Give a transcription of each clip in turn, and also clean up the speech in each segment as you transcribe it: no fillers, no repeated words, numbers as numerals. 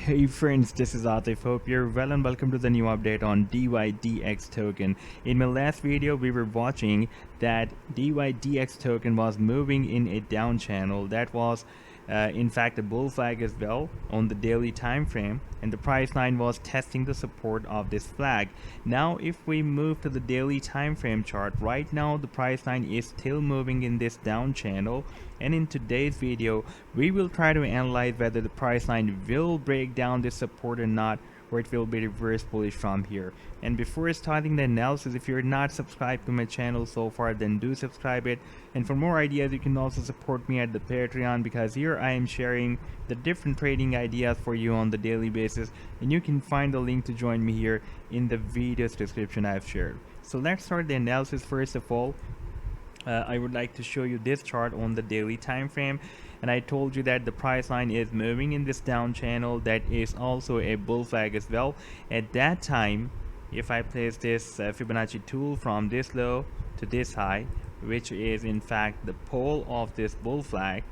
Hey friends, this is Atif. Hope you're well and welcome to the new update on dYdX token. In my last video, we were watching that dYdX token was moving in a down channel. That was in fact a bull flag as well on the daily time frame, and the price line was testing the support of this flag. Now if we move to the daily time frame chart, right now the price line is still moving in this down channel, and in today's video we will try to analyze whether the price line will break down this support or not, or it will be reverse bullish from here. And before starting the analysis, if you're not subscribed to my channel so far, then do subscribe it. And for more ideas, you can also support me at the Patreon, because here I am sharing the different trading ideas for you on the daily basis, and you can find the link to join me here in the video's description I've shared. So let's start the analysis. First of all, I would like to show you this chart on the daily time frame, and I told you that the price line is moving in this down channel. That is also a bull flag as well. At that time, if I place this Fibonacci tool from this low to this high, which is in fact the pole of this bull flag,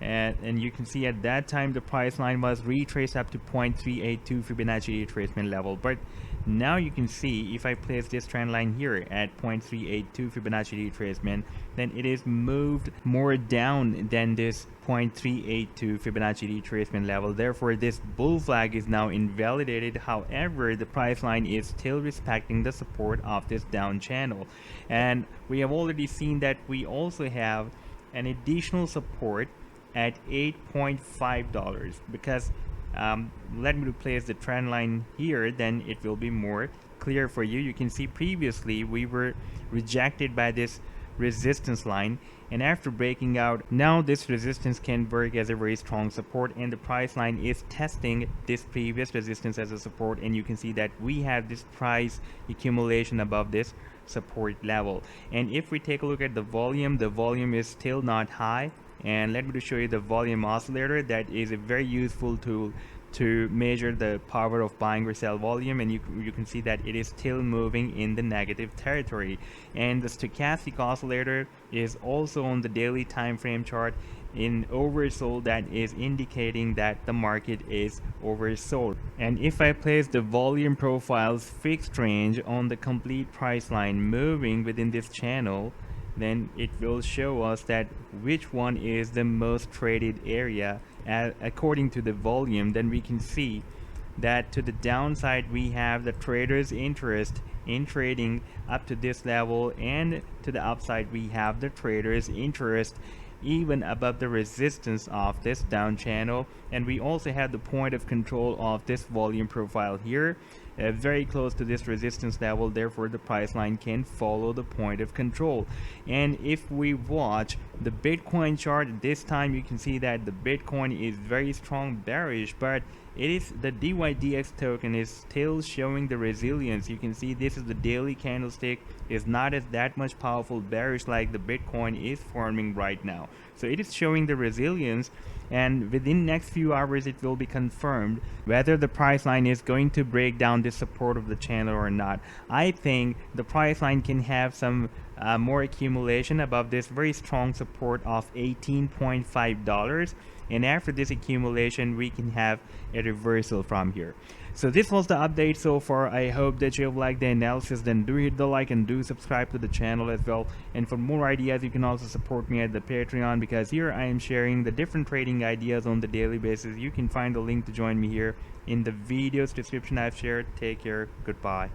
and you can see at that time the price line was retraced up to 0.382 Fibonacci retracement level. But now you can see if I place this trend line here at 0.382 Fibonacci retracement, then it is moved more down than this 0.382 Fibonacci retracement level. Therefore this bull flag is now invalidated. However, the price line is still respecting the support of this down channel, and we have already seen that we also have an additional support at $8.5, because let me replace the trend line here, then it will be more clear for you. You can see previously we were rejected by this resistance line, and after breaking out, now this resistance can work as a very strong support, and the price line is testing this previous resistance as a support, and you can see that we have this price accumulation above this support level. And if we take a look at the volume is still not high. And let me show you the volume oscillator. That is a very useful tool to measure the power of buying or sell volume, and you can see that it is still moving in the negative territory. And the stochastic oscillator is also on the daily time frame chart in oversold. That is indicating that the market is oversold. And if I place the volume profile's fixed range on the complete price line moving within this channel, then it will show us that which one is the most traded area according to the volume. Then we can see that to the downside we have the traders' interest in trading up to this level, and to the upside we have the traders' interest even above the resistance of this down channel. And we also have the point of control of this volume profile here, very close to this resistance level. Therefore the price line can follow the point of control. And if we watch the Bitcoin chart, this time you can see that the Bitcoin is very strong bearish, but it is the dYdX token is still showing the resilience. You can see this is the daily candlestick is not as that much powerful bearish like the Bitcoin is forming right now. So it is showing the resilience, and within next few hours it will be confirmed whether the price line is going to break down this support of the channel or not. I think the price line can have some more accumulation above this very strong support of $18.5, and after this accumulation we can have a reversal from here. So this was the update so far. I hope that you have liked the analysis. Then do hit the like and do subscribe to the channel as well. And for more ideas, you can also support me at the Patreon, because here I am sharing the different trading ideas on the daily basis. You can find the link to join me here in the video's description I've shared. Take care. Goodbye.